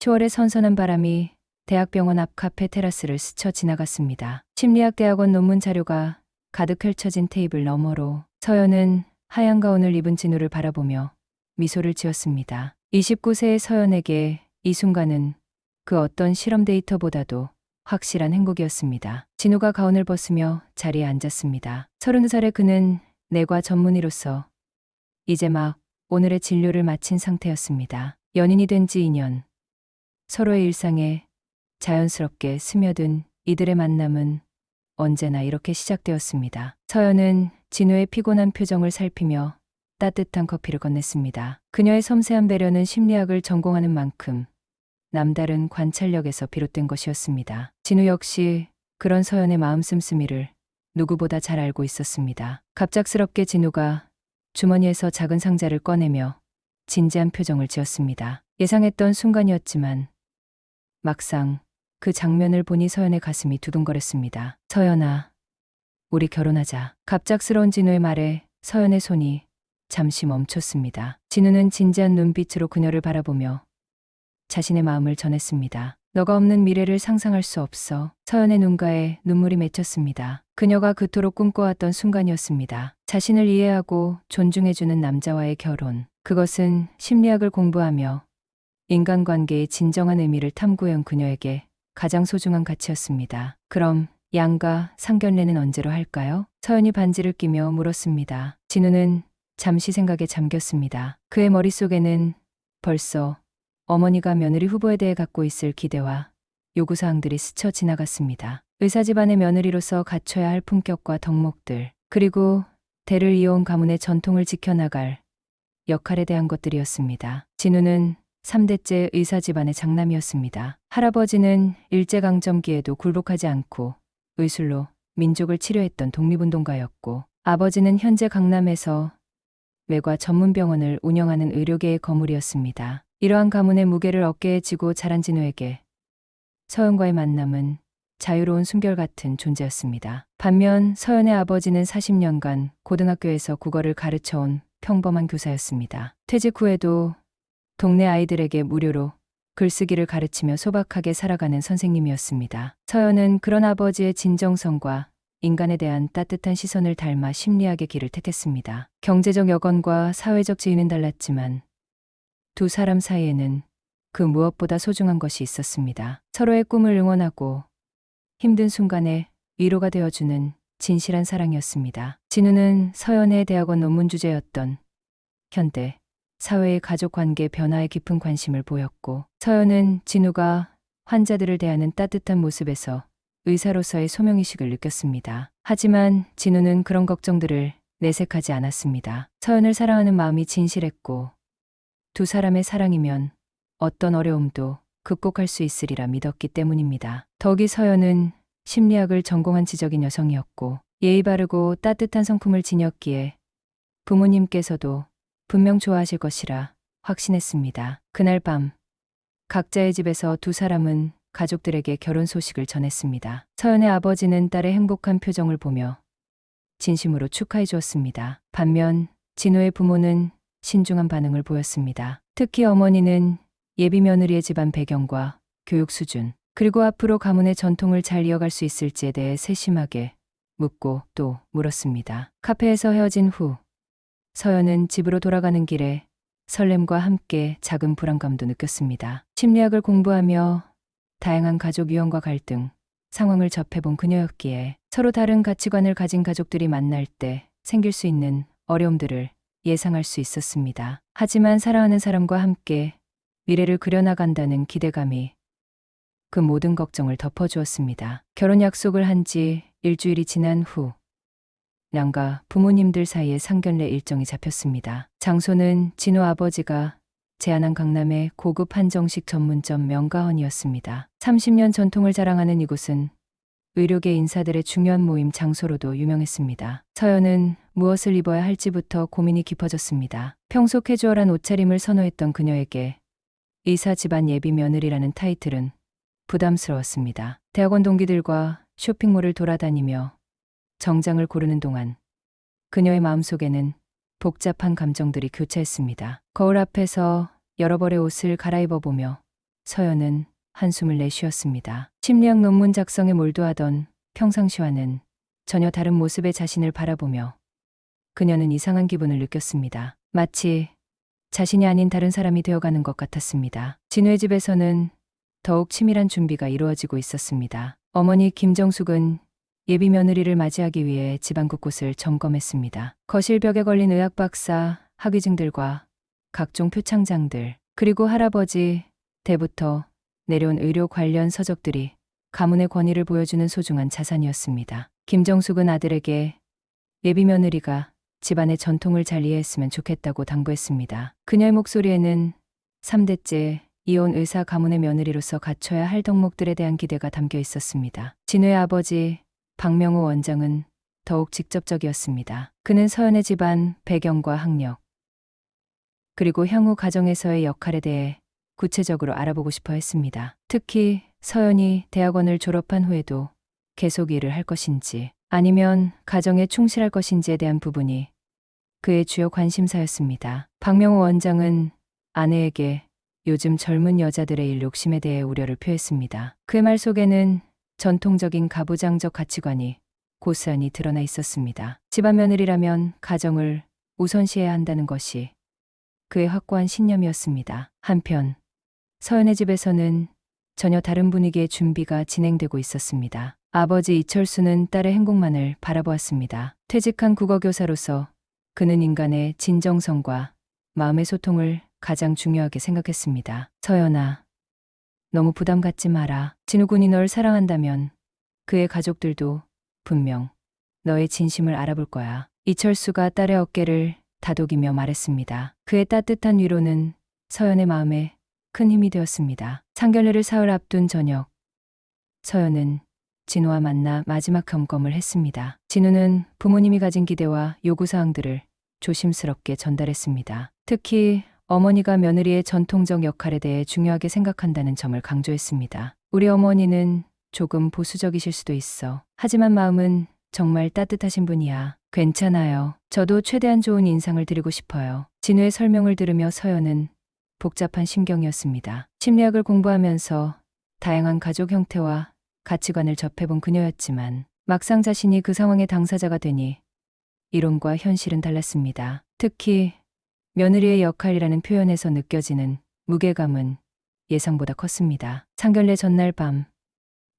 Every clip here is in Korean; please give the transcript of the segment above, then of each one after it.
10월의 선선한 바람이 대학병원 앞 카페 테라스를 스쳐 지나갔습니다. 심리학 대학원 논문 자료가 가득 펼쳐진 테이블 너머로 서연은 하얀 가운을 입은 진우를 바라보며 미소를 지었습니다. 29세의 서연에게 이 순간은 그 어떤 실험 데이터보다도 확실한 행복이었습니다. 진우가 가운을 벗으며 자리에 앉았습니다. 30살의 그는 내과 전문의로서 이제 막 오늘의 진료를 마친 상태였습니다. 연인이 된 지 2년. 서로의 일상에 자연스럽게 스며든 이들의 만남은 언제나 이렇게 시작되었습니다. 서연은 진우의 피곤한 표정을 살피며 따뜻한 커피를 건넸습니다. 그녀의 섬세한 배려는 심리학을 전공하는 만큼 남다른 관찰력에서 비롯된 것이었습니다. 진우 역시 그런 서연의 마음 씀씀이를 누구보다 잘 알고 있었습니다. 갑작스럽게 진우가 주머니에서 작은 상자를 꺼내며 진지한 표정을 지었습니다. 예상했던 순간이었지만 막상 그 장면을 보니 서연의 가슴이 두근거렸습니다. 서연아, 우리 결혼하자. 갑작스러운 진우의 말에 서연의 손이 잠시 멈췄습니다. 진우는 진지한 눈빛으로 그녀를 바라보며 자신의 마음을 전했습니다. 너가 없는 미래를 상상할 수 없어. 서연의 눈가에 눈물이 맺혔습니다. 그녀가 그토록 꿈꿔왔던 순간이었습니다. 자신을 이해하고 존중해주는 남자와의 결혼. 그것은 심리학을 공부하며 인간관계의 진정한 의미를 탐구해온 그녀에게 가장 소중한 가치였습니다. 그럼 양가 상견례는 언제로 할까요? 서연이 반지를 끼며 물었습니다. 진우는 잠시 생각에 잠겼습니다. 그의 머릿속에는 벌써 어머니가 며느리 후보에 대해 갖고 있을 기대와 요구사항들이 스쳐 지나갔습니다. 의사 집안의 며느리로서 갖춰야 할 품격과 덕목들, 그리고 대를 이어온 가문의 전통을 지켜나갈 역할에 대한 것들이었습니다. 진우는 3대째 의사 집안의 장남이었습니다. 할아버지는 일제강점기에도 굴복하지 않고 의술로 민족을 치료했던 독립운동가였고, 아버지는 현재 강남에서 외과 전문병원을 운영하는 의료계의 거물이었습니다. 이러한 가문의 무게를 어깨에 지고 자란 진우에게 서연과의 만남은 자유로운 숨결 같은 존재였습니다. 반면 서연의 아버지는 40년간 고등학교에서 국어를 가르쳐온 평범한 교사였습니다. 퇴직 후에도 동네 아이들에게 무료로 글쓰기를 가르치며 소박하게 살아가는 선생님이었습니다. 서연은 그런 아버지의 진정성과 인간에 대한 따뜻한 시선을 닮아 심리학의 길을 택했습니다. 경제적 여건과 사회적 지위는 달랐지만 두 사람 사이에는 그 무엇보다 소중한 것이 있었습니다. 서로의 꿈을 응원하고 힘든 순간에 위로가 되어주는 진실한 사랑이었습니다. 진우는 서연의 대학원 논문 주제였던 현대 사회의 가족 관계 변화에 깊은 관심을 보였고, 서연은 진우가 환자들을 대하는 따뜻한 모습에서 의사로서의 소명의식을 느꼈습니다. 하지만 진우는 그런 걱정들을 내색하지 않았습니다. 서연을 사랑하는 마음이 진실했고, 두 사람의 사랑이면 어떤 어려움도 극복할 수 있으리라 믿었기 때문입니다. 덕이 서연은 심리학을 전공한 지적인 여성이었고, 예의 바르고 따뜻한 성품을 지녔기에 부모님께서도 분명 좋아하실 것이라 확신했습니다. 그날 밤 각자의 집에서 두 사람은 가족들에게 결혼 소식을 전했습니다. 서연의 아버지는 딸의 행복한 표정을 보며 진심으로 축하해 주었습니다. 반면 진우의 부모는 신중한 반응을 보였습니다. 특히 어머니는 예비 며느리의 집안 배경과 교육 수준, 그리고 앞으로 가문의 전통을 잘 이어갈 수 있을지에 대해 세심하게 묻고 또 물었습니다. 카페에서 헤어진 후 서연은 집으로 돌아가는 길에 설렘과 함께 작은 불안감도 느꼈습니다. 심리학을 공부하며 다양한 가족 유형과 갈등, 상황을 접해본 그녀였기에 서로 다른 가치관을 가진 가족들이 만날 때 생길 수 있는 어려움들을 예상할 수 있었습니다. 하지만 사랑하는 사람과 함께 미래를 그려나간다는 기대감이 그 모든 걱정을 덮어주었습니다. 결혼 약속을 한 지 일주일이 지난 후 양가 부모님들 사이에 상견례 일정이 잡혔습니다. 장소는 진우 아버지가 제안한 강남의 고급 한정식 전문점 명가헌이었습니다. 30년 전통을 자랑하는 이곳은 의료계 인사들의 중요한 모임 장소로도 유명했습니다. 서연은 무엇을 입어야 할지부터 고민이 깊어졌습니다. 평소 캐주얼한 옷차림을 선호했던 그녀에게 의사 집안 예비 며느리라는 타이틀은 부담스러웠습니다. 대학원 동기들과 쇼핑몰을 돌아다니며 정장을 고르는 동안 그녀의 마음속에는 복잡한 감정들이 교차했습니다. 거울 앞에서 여러 벌의 옷을 갈아입어 보며 서연은 한숨을 내쉬었습니다. 심리학 논문 작성에 몰두하던 평상시와는 전혀 다른 모습의 자신을 바라보며 그녀는 이상한 기분을 느꼈습니다. 마치 자신이 아닌 다른 사람이 되어가는 것 같았습니다. 진우의 집에서는 더욱 치밀한 준비가 이루어지고 있었습니다. 어머니 김정숙은 예비 며느리를 맞이하기 위해 집안 곳곳을 점검했습니다. 거실 벽에 걸린 의학 박사 학위증들과 각종 표창장들, 그리고 할아버지 때부터 내려온 의료 관련 서적들이 가문의 권위를 보여주는 소중한 자산이었습니다. 김정숙은 아들에게 예비 며느리가 집안의 전통을 잘 이해했으면 좋겠다고 당부했습니다. 그녀의 목소리에는 3대째 이혼 의사 가문의 며느리로서 갖춰야 할 덕목들에 대한 기대가 담겨 있었습니다. 진우의 아버지 박명호 원장은 더욱 직접적이었습니다. 그는 서연의 집안 배경과 학력, 그리고 향후 가정에서의 역할에 대해 구체적으로 알아보고 싶어 했습니다. 특히 서연이 대학원을 졸업한 후에도 계속 일을 할 것인지 아니면 가정에 충실할 것인지에 대한 부분이 그의 주요 관심사였습니다. 박명호 원장은 아내에게 요즘 젊은 여자들의 일 욕심에 대해 우려를 표했습니다. 그의 말 속에는 전통적인 가부장적 가치관이 고스란히 드러나 있었습니다. 집안 며느리라면 가정을 우선시해야 한다는 것이 그의 확고한 신념이었습니다. 한편 서연의 집에서는 전혀 다른 분위기의 준비가 진행되고 있었습니다. 아버지 이철수는 딸의 행복만을 바라보았습니다. 퇴직한 국어교사로서 그는 인간의 진정성과 마음의 소통을 가장 중요하게 생각했습니다. 서연아, 너무 부담 갖지 마라. 진우 군이 널 사랑한다면 그의 가족들도 분명 너의 진심을 알아볼 거야. 이철수가 딸의 어깨를 다독이며 말했습니다. 그의 따뜻한 위로는 서연의 마음에 큰 힘이 되었습니다. 상견례를 사흘 앞둔 저녁, 서연은 진우와 만나 마지막 점검을 했습니다. 진우는 부모님이 가진 기대와 요구사항들을 조심스럽게 전달했습니다. 특히 어머니가 며느리의 전통적 역할에 대해 중요하게 생각한다는 점을 강조했습니다. 우리 어머니는 조금 보수적이실 수도 있어. 하지만 마음은 정말 따뜻하신 분이야. 괜찮아요. 저도 최대한 좋은 인상을 드리고 싶어요. 진우의 설명을 들으며 서연은 복잡한 심경이었습니다. 심리학을 공부하면서 다양한 가족 형태와 가치관을 접해본 그녀였지만 막상 자신이 그 상황의 당사자가 되니 이론과 현실은 달랐습니다. 특히 며느리의 역할이라는 표현에서 느껴지는 무게감은 예상보다 컸습니다. 상견례 전날 밤,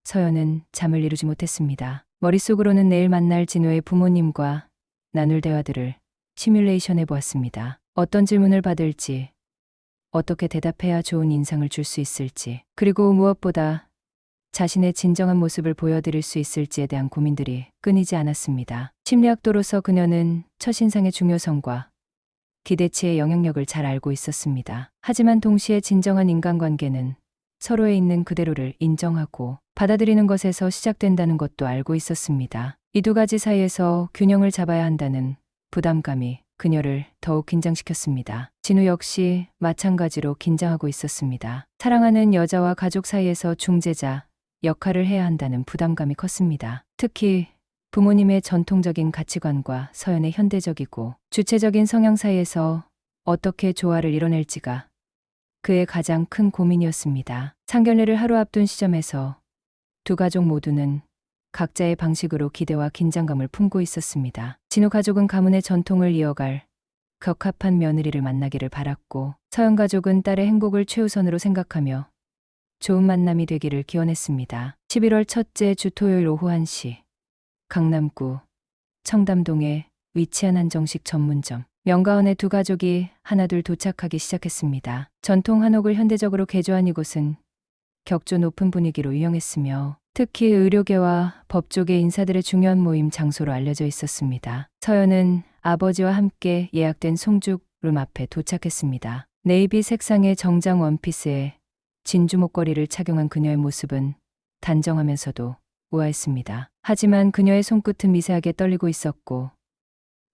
서연은 잠을 이루지 못했습니다. 머릿속으로는 내일 만날 진우의 부모님과 나눌 대화들을 시뮬레이션해 보았습니다. 어떤 질문을 받을지, 어떻게 대답해야 좋은 인상을 줄 수 있을지, 그리고 무엇보다 자신의 진정한 모습을 보여드릴 수 있을지에 대한 고민들이 끊이지 않았습니다. 심리학도로서 그녀는 첫인상의 중요성과 기대치의 영향력을 잘 알고 있었습니다. 하지만 동시에 진정한 인간관계는 서로에 있는 그대로를 인정하고 받아들이는 것에서 시작된다는 것도 알고 있었습니다. 이 두 가지 사이에서 균형을 잡아야 한다는 부담감이 그녀를 더욱 긴장시켰습니다. 진우 역시 마찬가지로 긴장하고 있었습니다. 사랑하는 여자와 가족 사이에서 중재자 역할을 해야 한다는 부담감이 컸습니다. 특히 부모님의 전통적인 가치관과 서연의 현대적이고 주체적인 성향 사이에서 어떻게 조화를 이뤄낼지가 그의 가장 큰 고민이었습니다. 상견례를 하루 앞둔 시점에서 두 가족 모두는 각자의 방식으로 기대와 긴장감을 품고 있었습니다. 진우 가족은 가문의 전통을 이어갈 적합한 며느리를 만나기를 바랐고, 서연 가족은 딸의 행복을 최우선으로 생각하며 좋은 만남이 되기를 기원했습니다. 11월 첫째 주 토요일 오후 1시, 강남구 청담동에 위치한 한정식 전문점 명가원의 두 가족이 하나둘 도착하기 시작했습니다. 전통 한옥을 현대적으로 개조한 이곳은 격조 높은 분위기로 유명했으며 특히 의료계와 법조계 인사들의 중요한 모임 장소로 알려져 있었습니다. 서연은 아버지와 함께 예약된 송죽룸 앞에 도착했습니다. 네이비 색상의 정장 원피스에 진주 목걸이를 착용한 그녀의 모습은 단정하면서도 우아했습니다. 하지만 그녀의 손끝은 미세하게 떨리고 있었고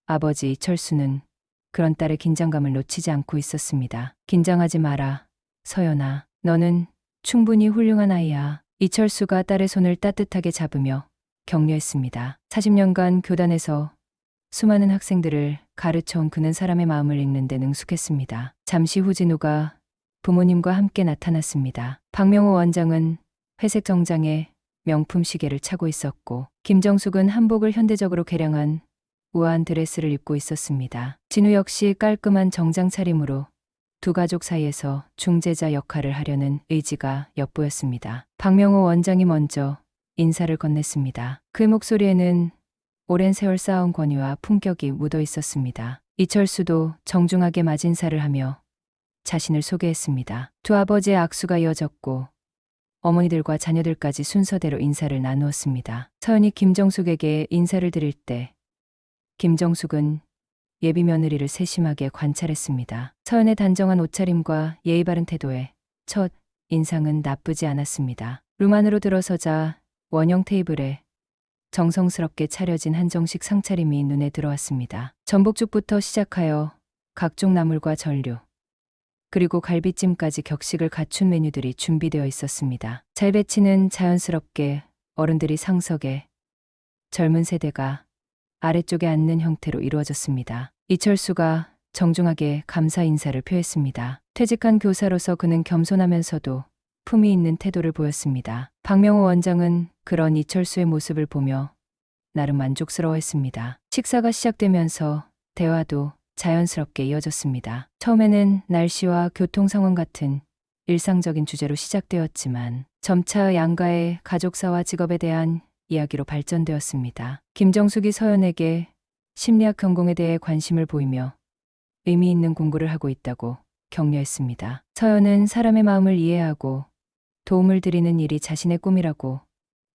아버지 이철수는 그런 딸의 긴장감을 놓치지 않고 있었습니다. 긴장하지 마라, 서연아. 너는 충분히 훌륭한 아이야. 이철수가 딸의 손을 따뜻하게 잡으며 격려했습니다. 40년간 교단에서 수많은 학생들을 가르쳐온 그는 사람의 마음을 읽는 데 능숙했습니다. 잠시 후 진우가 부모님과 함께 나타났습니다. 박명호 원장은 회색 정장에 명품 시계를 차고 있었고 김정숙은 한복을 현대적으로 개량한 우아한 드레스를 입고 있었습니다. 진우 역시 깔끔한 정장 차림으로 두 가족 사이에서 중재자 역할을 하려는 의지가 엿보였습니다. 박명호 원장이 먼저 인사를 건넸습니다. 그 목소리에는 오랜 세월 쌓아온 권위와 품격이 묻어 있었습니다. 이철수도 정중하게 맞인사를 하며 자신을 소개했습니다. 두 아버지의 악수가 이어졌고 어머니들과 자녀들까지 순서대로 인사를 나누었습니다. 서연이 김정숙에게 인사를 드릴 때 김정숙은 예비 며느리를 세심하게 관찰했습니다. 서연의 단정한 옷차림과 예의 바른 태도에 첫 인상은 나쁘지 않았습니다. 룸 안으로 들어서자 원형 테이블에 정성스럽게 차려진 한정식 상차림이 눈에 들어왔습니다. 전복죽부터 시작하여 각종 나물과 전류, 그리고 갈비찜까지 격식을 갖춘 메뉴들이 준비되어 있었습니다. 잘 배치는 자연스럽게 어른들이 상석에, 젊은 세대가 아래쪽에 앉는 형태로 이루어졌습니다. 이철수가 정중하게 감사 인사를 표했습니다. 퇴직한 교사로서 그는 겸손하면서도 품위 있는 태도를 보였습니다. 박명호 원장은 그런 이철수의 모습을 보며 나름 만족스러워했습니다. 식사가 시작되면서 대화도 자연스럽게 이어졌습니다. 처음에는 날씨와 교통 상황 같은 일상적인 주제로 시작되었지만 점차 양가의 가족사와 직업에 대한 이야기로 발전되었습니다. 김정숙이 서연에게 심리학 전공에 대해 관심을 보이며 의미 있는 공부를 하고 있다고 격려했습니다. 서연은 사람의 마음을 이해하고 도움을 드리는 일이 자신의 꿈이라고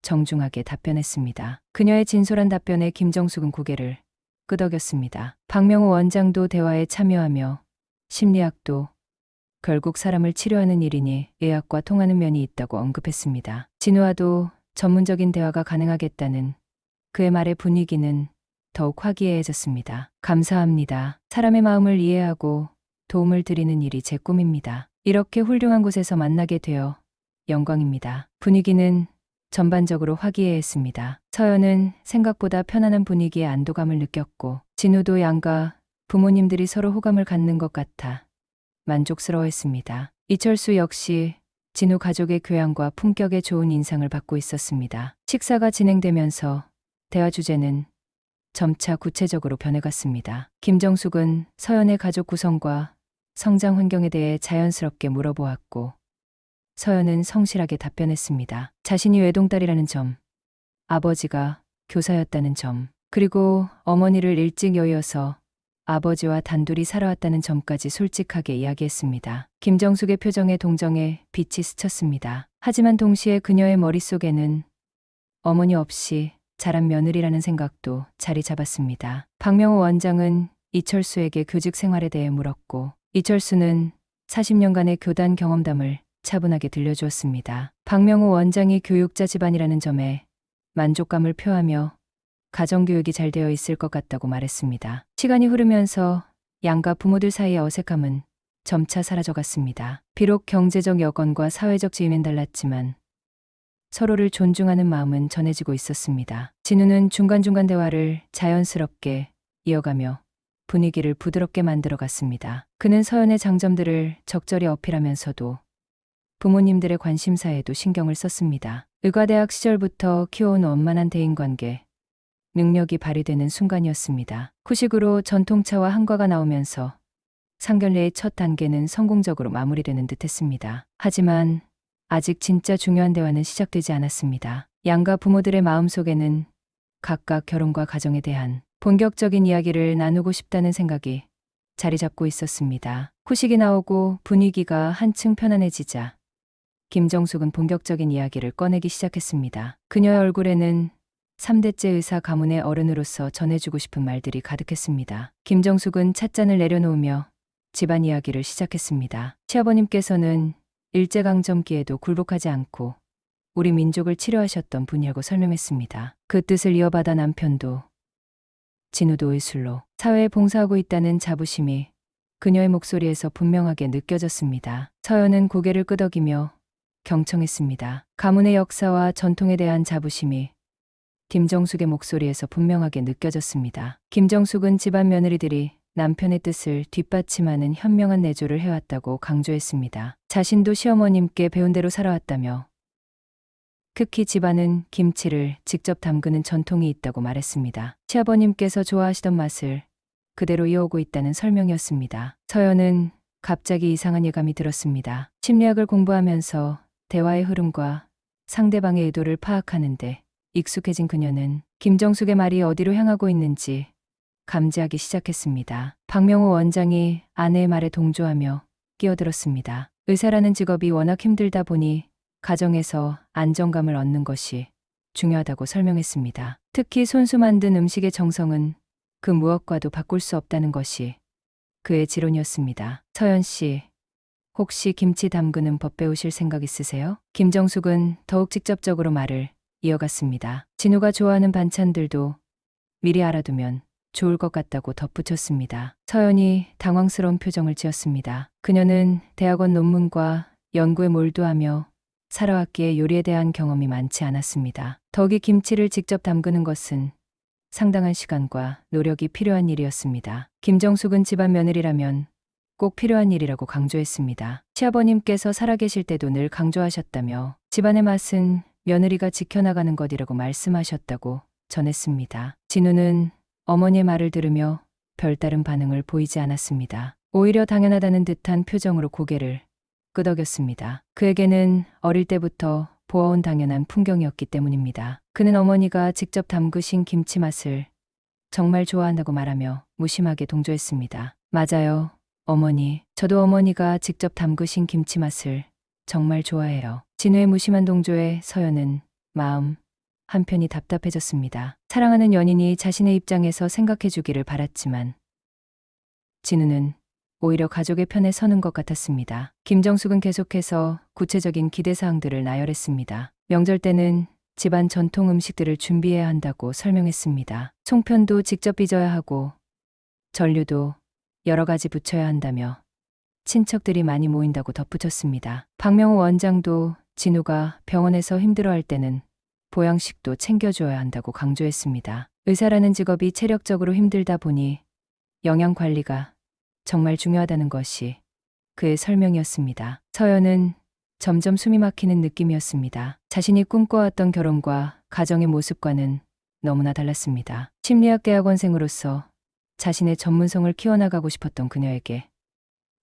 정중하게 답변했습니다. 그녀의 진솔한 답변에 김정숙은 고개를 끄덕였습니다. 박명호 원장도 대화에 참여하며 심리학도 결국 사람을 치료하는 일이니 의학과 통하는 면이 있다고 언급했습니다. 진우와도 전문적인 대화가 가능하겠다는 그의 말에 분위기는 더욱 화기애애해졌습니다. 감사합니다. 사람의 마음을 이해하고 도움을 드리는 일이 제 꿈입니다. 이렇게 훌륭한 곳에서 만나게 되어 영광입니다. 분위기는 전반적으로 화기애애했습니다. 서연은 생각보다 편안한 분위기에 안도감을 느꼈고 진우도 양가 부모님들이 서로 호감을 갖는 것 같아 만족스러워했습니다. 이철수 역시 진우 가족의 교양과 품격에 좋은 인상을 받고 있었습니다. 식사가 진행되면서 대화 주제는 점차 구체적으로 변해갔습니다. 김정숙은 서연의 가족 구성과 성장 환경에 대해 자연스럽게 물어보았고 서연은 성실하게 답변했습니다. 자신이 외동딸이라는 점, 아버지가 교사였다는 점, 그리고 어머니를 일찍 여의어서 아버지와 단둘이 살아왔다는 점까지 솔직하게 이야기했습니다. 김정숙의 표정에 동정의 빛이 스쳤습니다. 하지만 동시에 그녀의 머릿속에는 어머니 없이 자란 며느리라는 생각도 자리 잡았습니다. 박명호 원장은 이철수에게 교직 생활에 대해 물었고 이철수는 40년간의 교단 경험담을 차분하게 들려주었습니다. 박명호 원장이 교육자 집안이라는 점에 만족감을 표하며 가정교육이 잘 되어 있을 것 같다고 말했습니다. 시간이 흐르면서 양가 부모들 사이의 어색함은 점차 사라져갔습니다. 비록 경제적 여건과 사회적 지위는 달랐지만 서로를 존중하는 마음은 전해지고 있었습니다. 진우는 중간중간 대화를 자연스럽게 이어가며 분위기를 부드럽게 만들어갔습니다. 그는 서연의 장점들을 적절히 어필하면서도 부모님들의 관심사에도 신경을 썼습니다. 의과대학 시절부터 키워온 원만한 대인관계, 능력이 발휘되는 순간이었습니다. 후식으로 전통차와 한과가 나오면서 상견례의 첫 단계는 성공적으로 마무리되는 듯했습니다. 하지만 아직 진짜 중요한 대화는 시작되지 않았습니다. 양가 부모들의 마음속에는 각각 결혼과 가정에 대한 본격적인 이야기를 나누고 싶다는 생각이 자리 잡고 있었습니다. 후식이 나오고 분위기가 한층 편안해지자 김정숙은 본격적인 이야기를 꺼내기 시작했습니다. 그녀의 얼굴에는 3대째 의사 가문의 어른으로서 전해주고 싶은 말들이 가득했습니다. 김정숙은 찻잔을 내려놓으며 집안 이야기를 시작했습니다. 시아버님께서는 일제강점기에도 굴복하지 않고 우리 민족을 치료하셨던 분이라고 설명했습니다. 그 뜻을 이어받아 남편도 진우도 의술로 사회에 봉사하고 있다는 자부심이 그녀의 목소리에서 분명하게 느껴졌습니다. 서연은 고개를 끄덕이며 경청했습니다. 가문의 역사와 전통에 대한 자부심이 김정숙의 목소리에서 분명하게 느껴졌습니다. 김정숙은 집안 며느리들이 남편의 뜻을 뒷받침하는 현명한 내조를 해왔다고 강조했습니다. 자신도 시어머님께 배운 대로 살아왔다며 특히 집안은 김치를 직접 담그는 전통이 있다고 말했습니다. 시아버님께서 좋아하시던 맛을 그대로 이어오고 있다는 설명이었습니다. 서연은 갑자기 이상한 예감이 들었습니다. 심리학을 공부하면서 대화의 흐름과 상대방의 의도를 파악하는데 익숙해진 그녀는 김정숙의 말이 어디로 향하고 있는지 감지하기 시작했습니다. 박명호 원장이 아내의 말에 동조하며 끼어들었습니다. 의사라는 직업이 워낙 힘들다 보니 가정에서 안정감을 얻는 것이 중요하다고 설명했습니다. 특히 손수 만든 음식의 정성은 그 무엇과도 바꿀 수 없다는 것이 그의 지론이었습니다. 서연 씨, 혹시 김치 담그는 법 배우실 생각 있으세요? 김정숙은 더욱 직접적으로 말을 이어갔습니다. 진우가 좋아하는 반찬들도 미리 알아두면 좋을 것 같다고 덧붙였습니다. 서연이 당황스러운 표정을 지었습니다. 그녀는 대학원 논문과 연구에 몰두하며 살아왔기에 요리에 대한 경험이 많지 않았습니다. 덕이 김치를 직접 담그는 것은 상당한 시간과 노력이 필요한 일이었습니다. 김정숙은 집안 며느리라면 꼭 필요한 일이라고 강조했습니다. 시아버님께서 살아계실 때도 늘 강조하셨다며 집안의 맛은 며느리가 지켜나가는 것이라고 말씀하셨다고 전했습니다. 진우는 어머니의 말을 들으며 별다른 반응을 보이지 않았습니다. 오히려 당연하다는 듯한 표정으로 고개를 끄덕였습니다. 그에게는 어릴 때부터 보아온 당연한 풍경이었기 때문입니다. 그는 어머니가 직접 담그신 김치 맛을 정말 좋아한다고 말하며 무심하게 동조했습니다. 맞아요, 어머니. 저도 어머니가 직접 담그신 김치 맛을 정말 좋아해요. 진우의 무심한 동조에 서연은 마음 한편이 답답해졌습니다. 사랑하는 연인이 자신의 입장에서 생각해주기를 바랐지만 진우는 오히려 가족의 편에 서는 것 같았습니다. 김정숙은 계속해서 구체적인 기대사항들을 나열했습니다. 명절 때는 집안 전통 음식들을 준비해야 한다고 설명했습니다. 송편도 직접 빚어야 하고 전류도 여러 가지 붙여야 한다며 친척들이 많이 모인다고 덧붙였습니다. 박명호 원장도 진우가 병원에서 힘들어할 때는 보양식도 챙겨줘야 한다고 강조했습니다. 의사라는 직업이 체력적으로 힘들다 보니 영양 관리가 정말 중요하다는 것이 그의 설명이었습니다. 서연은 점점 숨이 막히는 느낌이었습니다. 자신이 꿈꿔왔던 결혼과 가정의 모습과는 너무나 달랐습니다. 심리학 대학원생으로서 자신의 전문성을 키워나가고 싶었던 그녀에게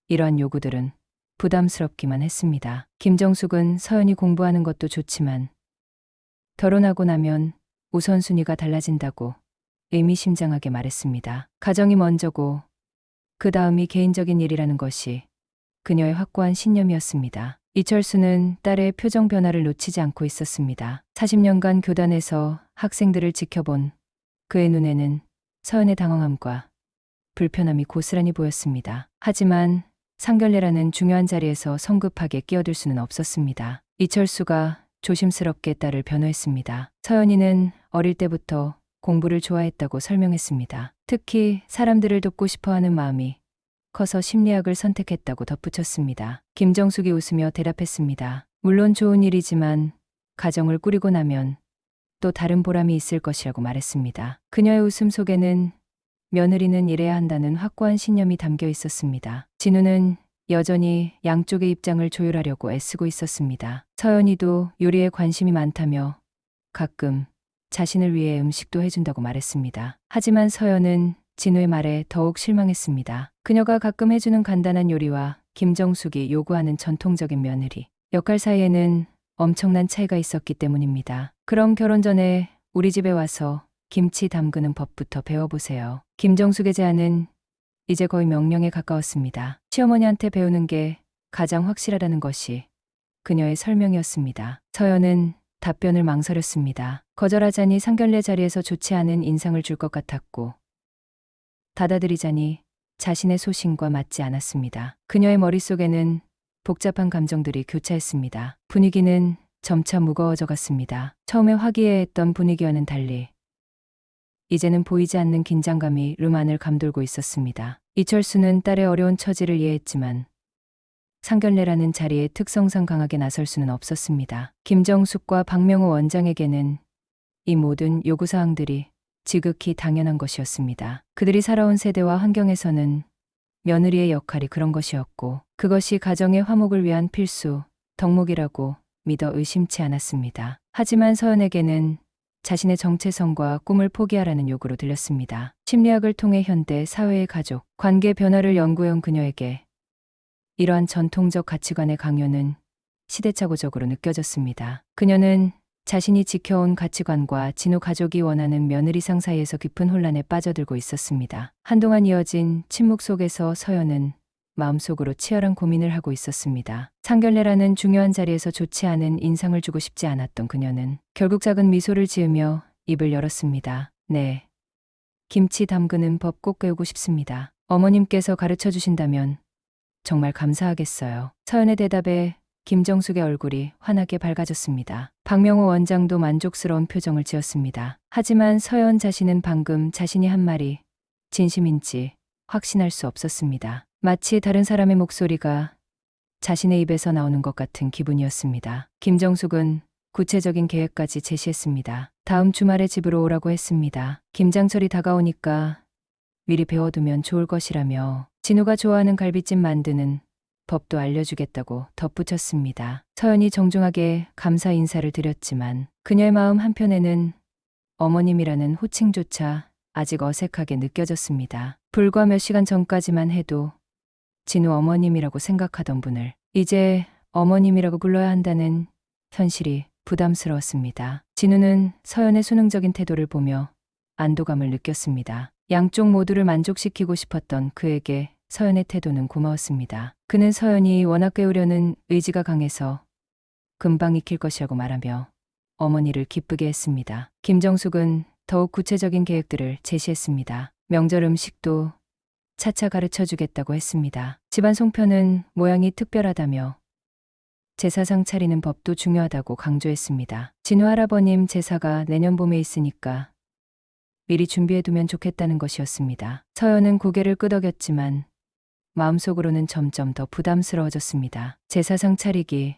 이러한 요구들은 부담스럽기만 했습니다. 김정숙은 서연이 공부하는 것도 좋지만 결혼하고 나면 우선순위가 달라진다고 의미심장하게 말했습니다. 가정이 먼저고 그 다음이 개인적인 일이라는 것이 그녀의 확고한 신념이었습니다. 이철수는 딸의 표정 변화를 놓치지 않고 있었습니다. 40년간 교단에서 학생들을 지켜본 그의 눈에는 서연의 당황함과 불편함이 고스란히 보였습니다. 하지만 상견례라는 중요한 자리에서 성급하게 끼어들 수는 없었습니다. 이철수가 조심스럽게 딸을 변호했습니다. 서연이는 어릴 때부터 공부를 좋아했다고 설명했습니다. 특히 사람들을 돕고 싶어하는 마음이 커서 심리학을 선택했다고 덧붙였습니다. 김정숙이 웃으며 대답했습니다. 물론 좋은 일이지만 가정을 꾸리고 나면 또 다른 보람이 있을 것이라고 말했습니다. 그녀의 웃음 속에는 며느리는 일해야 한다는 확고한 신념이 담겨 있었습니다. 진우는 여전히 양쪽의 입장을 조율하려고 애쓰고 있었습니다. 서연이도 요리에 관심이 많다며 가끔 자신을 위해 음식도 해준다고 말했습니다. 하지만 서연은 진우의 말에 더욱 실망했습니다. 그녀가 가끔 해주는 간단한 요리와 김정숙이 요구하는 전통적인 며느리 역할 사이에는 엄청난 차이가 있었기 때문입니다. 그럼 결혼 전에 우리 집에 와서 김치 담그는 법부터 배워보세요. 김정숙의 제안은 이제 거의 명령에 가까웠습니다. 시어머니한테 배우는 게 가장 확실하다는 것이 그녀의 설명이었습니다. 서연은 답변을 망설였습니다. 거절하자니 상견례 자리에서 좋지 않은 인상을 줄 것 같았고 받아들이자니 자신의 소신과 맞지 않았습니다. 그녀의 머릿속에는 복잡한 감정들이 교차했습니다. 분위기는 점차 무거워져 갔습니다. 처음에 화기애애했던 분위기와는 달리 이제는 보이지 않는 긴장감이 룸 안을 감돌고 있었습니다. 이철수는 딸의 어려운 처지를 이해했지만 상견례라는 자리에 특성상 강하게 나설 수는 없었습니다. 김정숙과 박명호 원장에게는 이 모든 요구사항들이 지극히 당연한 것이었습니다. 그들이 살아온 세대와 환경에서는 며느리의 역할이 그런 것이었고 그것이 가정의 화목을 위한 필수 덕목이라고 믿어 의심치 않았습니다. 하지만 서연에게는 자신의 정체성과 꿈을 포기하라는 요구로 들렸습니다. 심리학을 통해 현대 사회의 가족, 관계 변화를 연구해온 그녀에게 이러한 전통적 가치관의 강요는 시대착오적으로 느껴졌습니다. 그녀는 자신이 지켜온 가치관과 진우 가족이 원하는 며느리상 사이에서 깊은 혼란에 빠져들고 있었습니다. 한동안 이어진 침묵 속에서 서연은 마음속으로 치열한 고민을 하고 있었습니다. 상견례라는 중요한 자리에서 좋지 않은 인상을 주고 싶지 않았던 그녀는 결국 작은 미소를 지으며 입을 열었습니다. 네. 김치 담그는 법 꼭 배우고 싶습니다. 어머님께서 가르쳐 주신다면 정말 감사하겠어요. 서연의 대답에 김정숙의 얼굴이 환하게 밝아졌습니다. 박명호 원장도 만족스러운 표정을 지었습니다. 하지만 서연 자신은 방금 자신이 한 말이 진심인지 확신할 수 없었습니다. 마치 다른 사람의 목소리가 자신의 입에서 나오는 것 같은 기분이었습니다. 김정숙은 구체적인 계획까지 제시했습니다. 다음 주말에 집으로 오라고 했습니다. 김장철이 다가오니까 미리 배워두면 좋을 것이라며 진우가 좋아하는 갈비찜 만드는 법도 알려주겠다고 덧붙였습니다. 서연이 정중하게 감사 인사를 드렸지만 그녀의 마음 한편에는 어머님이라는 호칭조차 아직 어색하게 느껴졌습니다. 불과 몇 시간 전까지만 해도 진우 어머님이라고 생각하던 분을 이제 어머님이라고 불러야 한다는 현실이 부담스러웠습니다. 진우는 서연의 수능적인 태도를 보며 안도감을 느꼈습니다. 양쪽 모두를 만족시키고 싶었던 그에게 서연의 태도는 고마웠습니다. 그는 서연이 워낙 배우려는 의지가 강해서 금방 익힐 것이라고 말하며 어머니를 기쁘게 했습니다. 김정숙은 더욱 구체적인 계획들을 제시했습니다. 명절 음식도 차차 가르쳐 주겠다고 했습니다. 집안 송편은 모양이 특별하다며 제사상 차리는 법도 중요하다고 강조했습니다. 진우 할아버님 제사가 내년 봄에 있으니까 미리 준비해두면 좋겠다는 것이었습니다. 서연은 고개를 끄덕였지만 마음속으로는 점점 더 부담스러워졌습니다. 제사상 차리기,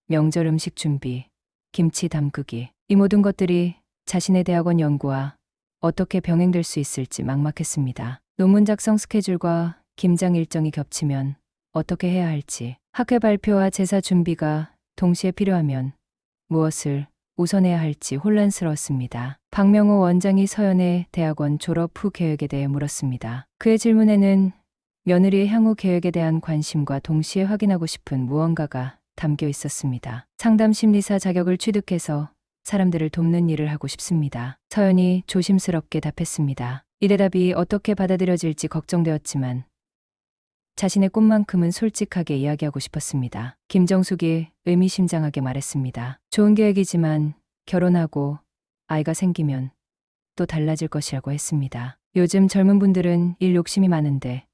명절 음식 준비, 김치 담그기, 이 모든 것들이 자신의 대학원 연구와 어떻게 병행될 수 있을지 막막했습니다. 논문 작성 스케줄과 김장 일정이 겹치면 어떻게 해야 할지, 학회 발표와 제사 준비가 동시에 필요하면 무엇을 우선해야 할지 혼란스러웠습니다. 박명호 원장이 서연의 대학원 졸업 후 계획에 대해 물었습니다. 그의 질문에는 며느리의 향후 계획에 대한 관심과 동시에 확인하고 싶은 무언가가 담겨 있었습니다. 상담 심리사 자격을 취득해서 사람들을 돕는 일을 하고 싶습니다. 서연이 조심스럽게 답했습니다. 이 대답이 어떻게 받아들여질지 걱정되었지만 자신의 꿈만큼은 솔직하게 이야기하고 싶었습니다. 김정숙이 의미심장하게 말했습니다. 좋은 계획이지만 결혼하고 아이가 생기면 또 달라질 것이라고 했습니다. 요즘 젊은 분들은 일 욕심이 많은데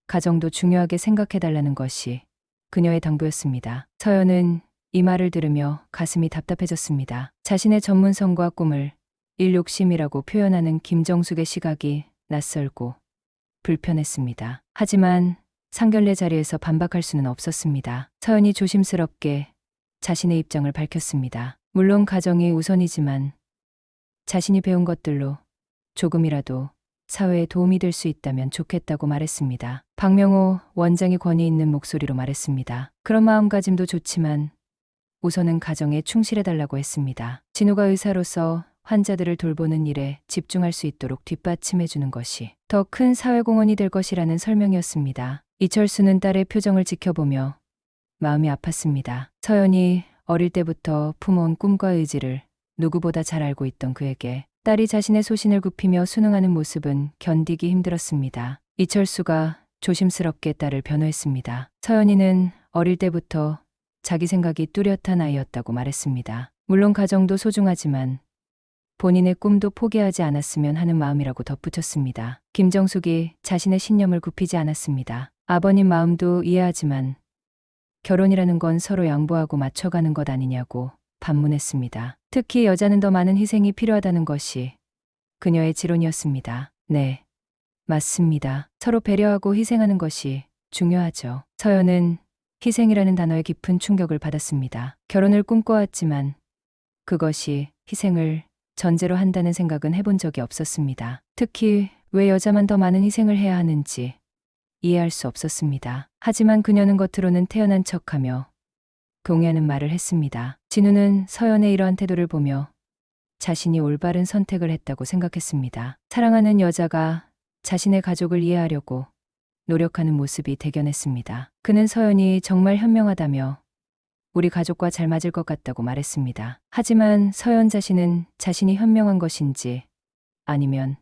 가정도 중요하게 생각해달라는 것이 그녀의 당부였습니다. 서연은 이 말을 들으며 가슴이 답답해졌습니다. 자신의 전문성과 꿈을 일 욕심이라고 표현하는 김정숙의 시각이 낯설고 불편했습니다. 하지만 상견례 자리에서 반박할 수는 없었습니다. 서연이 조심스럽게 자신의 입장을 밝혔습니다. 물론 가정이 우선이지만 자신이 배운 것들로 조금이라도 사회에 도움이 될 수 있다면 좋겠다고 말했습니다. 박명호 원장이 권위 있는 목소리로 말했습니다. 그런 마음가짐도 좋지만 우선은 가정에 충실해달라고 했습니다. 진우가 의사로서 환자들을 돌보는 일에 집중할 수 있도록 뒷받침해주는 것이 더 큰 사회공헌이 될 것이라는 설명이었습니다. 이철수는 딸의 표정을 지켜보며 마음이 아팠습니다. 서연이 어릴 때부터 품어온 꿈과 의지를 누구보다 잘 알고 있던 그에게 딸이 자신의 소신을 굽히며 순응하는 모습은 견디기 힘들었습니다. 이철수가 조심스럽게 딸을 변호했습니다. 서연이는 어릴 때부터 자기 생각이 뚜렷한 아이였다고 말했습니다. 물론 가정도 소중하지만 본인의 꿈도 포기하지 않았으면 하는 마음이라고 덧붙였습니다. 김정숙이 자신의 신념을 굽히지 않았습니다. 아버님 마음도 이해하지만 결혼이라는 건 서로 양보하고 맞춰가는 것 아니냐고 반문했습니다. 특히 여자는 더 많은 희생이 필요하다는 것이 그녀의 지론이었습니다. 네, 맞습니다. 서로 배려하고 희생하는 것이 중요하죠. 서연은 희생이라는 단어에 깊은 충격을 받았습니다. 결혼을 꿈꿔왔지만 그것이 희생을 전제로 한다는 생각은 해본 적이 없었습니다. 특히 왜 여자만 더 많은 희생을 해야 하는지 이해할 수 없었습니다. 하지만 그녀는 겉으로는 태연한 척하며 동의하는 말을 했습니다. 진우는 서연의 이러한 태도를 보며 자신이 올바른 선택을 했다고 생각했습니다. 사랑하는 여자가 자신의 가족을 이해하려고 노력하는 모습이 대견했습니다. 그는 서연이 정말 현명하다며 우리 가족과 잘 맞을 것 같다고 말했습니다. 하지만 서연 자신은 자신이 현명한 것인지 아니면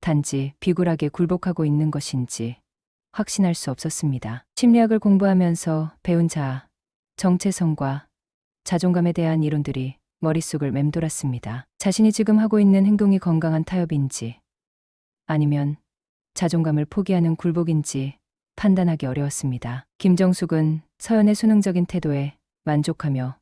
단지 비굴하게 굴복하고 있는 것인지 확신할 수 없었습니다. 심리학을 공부하면서 배운 자아, 정체성과 자존감에 대한 이론들이 머릿속을 맴돌았습니다. 자신이 지금 하고 있는 행동이 건강한 타협인지 아니면 자존감을 포기하는 굴복인지 판단하기 어려웠습니다. 김정숙은 서연의 수능적인 태도에 만족하며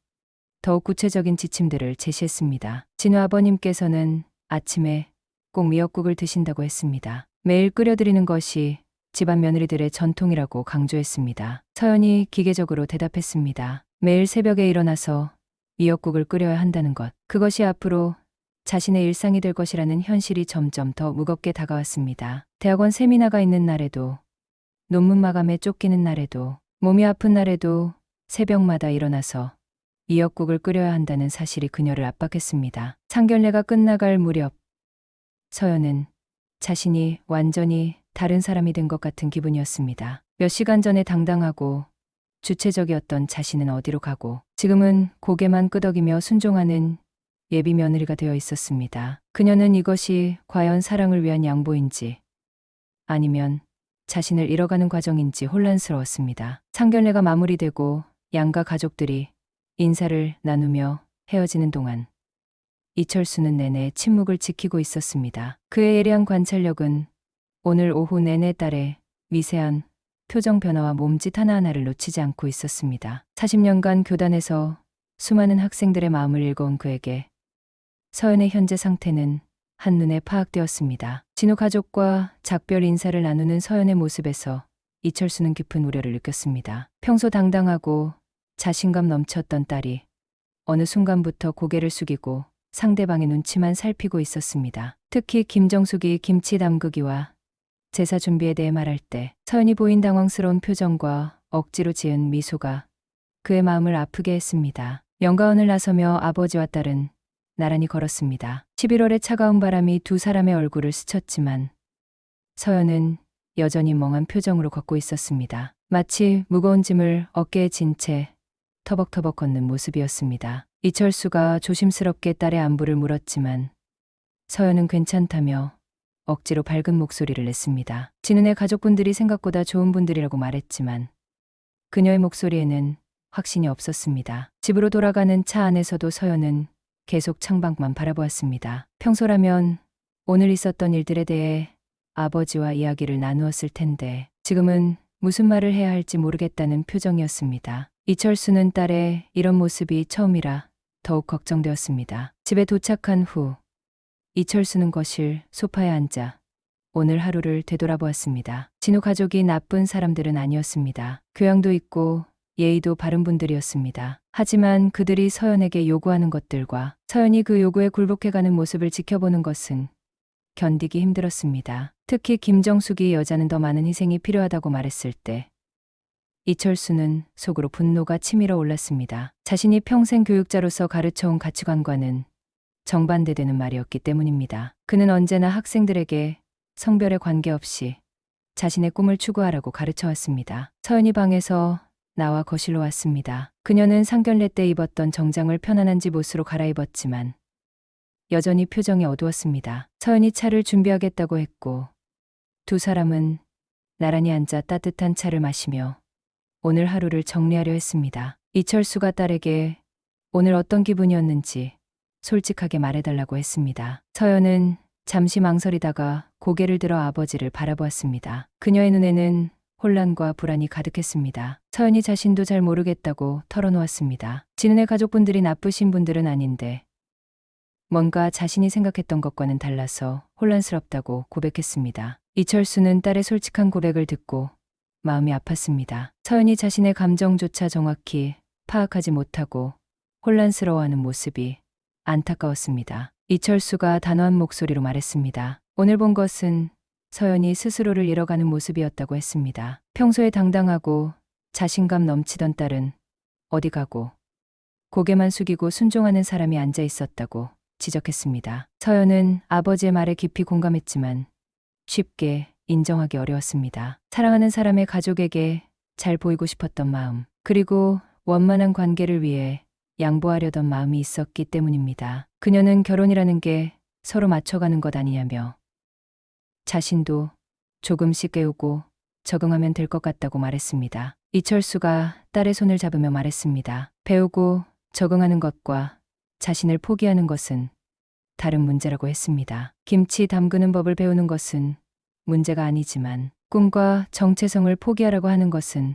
더욱 구체적인 지침들을 제시했습니다. 진우 아버님께서는 아침에 꼭 미역국을 드신다고 했습니다. 매일 끓여드리는 것이 집안 며느리들의 전통이라고 강조했습니다. 서연이 기계적으로 대답했습니다. 매일 새벽에 일어나서 미역국을 끓여야 한다는 것. 그것이 앞으로 자신의 일상이 될 것이라는 현실이 점점 더 무겁게 다가왔습니다. 대학원 세미나가 있는 날에도, 논문 마감에 쫓기는 날에도, 몸이 아픈 날에도 새벽마다 일어나서 미역국을 끓여야 한다는 사실이 그녀를 압박했습니다. 상견례가 끝나갈 무렵 서연은 자신이 완전히 다른 사람이 된 것 같은 기분이었습니다. 몇 시간 전에 당당하고 주체적이었던 자신은 어디로 가고 지금은 고개만 끄덕이며 순종하는 예비 며느리가 되어 있었습니다. 그녀는 이것이 과연 사랑을 위한 양보인지 아니면 자신을 잃어가는 과정인지 혼란스러웠습니다. 상견례가 마무리되고 양가 가족들이 인사를 나누며 헤어지는 동안 이철수는 내내 침묵을 지키고 있었습니다. 그의 예리한 관찰력은 오늘 오후 내내 딸의 미세한 표정 변화와 몸짓 하나하나를 놓치지 않고 있었습니다. 40년간 교단에서 수많은 학생들의 마음을 읽어온 그에게 서연의 현재 상태는 한눈에 파악되었습니다. 진우 가족과 작별 인사를 나누는 서연의 모습에서 이철수는 깊은 우려를 느꼈습니다. 평소 당당하고 자신감 넘쳤던 딸이 어느 순간부터 고개를 숙이고 상대방의 눈치만 살피고 있었습니다. 특히 김정숙이 김치 담그기와 제사 준비에 대해 말할 때 서연이 보인 당황스러운 표정과 억지로 지은 미소가 그의 마음을 아프게 했습니다. 영가원을 나서며 아버지와 딸은 나란히 걸었습니다. 11월의 차가운 바람이 두 사람의 얼굴을 스쳤지만 서연은 여전히 멍한 표정으로 걷고 있었습니다. 마치 무거운 짐을 어깨에 진 채 터벅터벅 걷는 모습이었습니다. 이철수가 조심스럽게 딸의 안부를 물었지만 서연은 괜찮다며 억지로 밝은 목소리를 냈습니다. 진은의 가족분들이 생각보다 좋은 분들이라고 말했지만 그녀의 목소리에는 확신이 없었습니다. 집으로 돌아가는 차 안에서도 서연은 계속 창밖만 바라보았습니다. 평소라면 오늘 있었던 일들에 대해 아버지와 이야기를 나누었을 텐데 지금은 무슨 말을 해야 할지 모르겠다는 표정이었습니다. 이철수는 딸의 이런 모습이 처음이라 더욱 걱정되었습니다. 집에 도착한 후 이철수는 거실 소파에 앉아 오늘 하루를 되돌아보았습니다. 진우 가족이 나쁜 사람들은 아니었습니다. 교양도 있고 예의도 바른 분들이었습니다. 하지만 그들이 서연에게 요구하는 것들과 서연이 그 요구에 굴복해가는 모습을 지켜보는 것은 견디기 힘들었습니다. 특히 김정숙이 여자는 더 많은 희생이 필요하다고 말했을 때 이철수는 속으로 분노가 치밀어 올랐습니다. 자신이 평생 교육자로서 가르쳐온 가치관과는 정반대되는 말이었기 때문입니다. 그는 언제나 학생들에게 성별에 관계없이 자신의 꿈을 추구하라고 가르쳐왔습니다. 서연이 방에서 나와 거실로 왔습니다. 그녀는 상견례 때 입었던 정장을 편안한 집 옷으로 갈아입었지만 여전히 표정이 어두웠습니다. 서연이 차를 준비하겠다고 했고 두 사람은 나란히 앉아 따뜻한 차를 마시며 오늘 하루를 정리하려 했습니다. 이철수가 딸에게 오늘 어떤 기분이었는지 솔직하게 말해달라고 했습니다. 서연은 잠시 망설이다가 고개를 들어 아버지를 바라보았습니다. 그녀의 눈에는 혼란과 불안이 가득했습니다. 서연이 자신도 잘 모르겠다고 털어놓았습니다. 진은의 가족분들이 나쁘신 분들은 아닌데 뭔가 자신이 생각했던 것과는 달라서 혼란스럽다고 고백했습니다. 이철수는 딸의 솔직한 고백을 듣고 마음이 아팠습니다. 서연이 자신의 감정조차 정확히 파악하지 못하고 혼란스러워하는 모습이 안타까웠습니다. 이철수가 단호한 목소리로 말했습니다. 오늘 본 것은 서연이 스스로를 잃어가는 모습이었다고 했습니다. 평소에 당당하고 자신감 넘치던 딸은 어디 가고 고개만 숙이고 순종하는 사람이 앉아 있었다고 지적했습니다. 서연은 아버지의 말에 깊이 공감했지만 쉽게 인정하기 어려웠습니다. 사랑하는 사람의 가족에게 잘 보이고 싶었던 마음, 그리고 원만한 관계를 위해 양보하려던 마음이 있었기 때문입니다. 그녀는 결혼이라는 게 서로 맞춰가는 것 아니냐며 자신도 조금씩 깨우고 적응하면 될 것 같다고 말했습니다. 이철수가 딸의 손을 잡으며 말했습니다. 배우고 적응하는 것과 자신을 포기하는 것은 다른 문제라고 했습니다. 김치 담그는 법을 배우는 것은 문제가 아니지만 꿈과 정체성을 포기하라고 하는 것은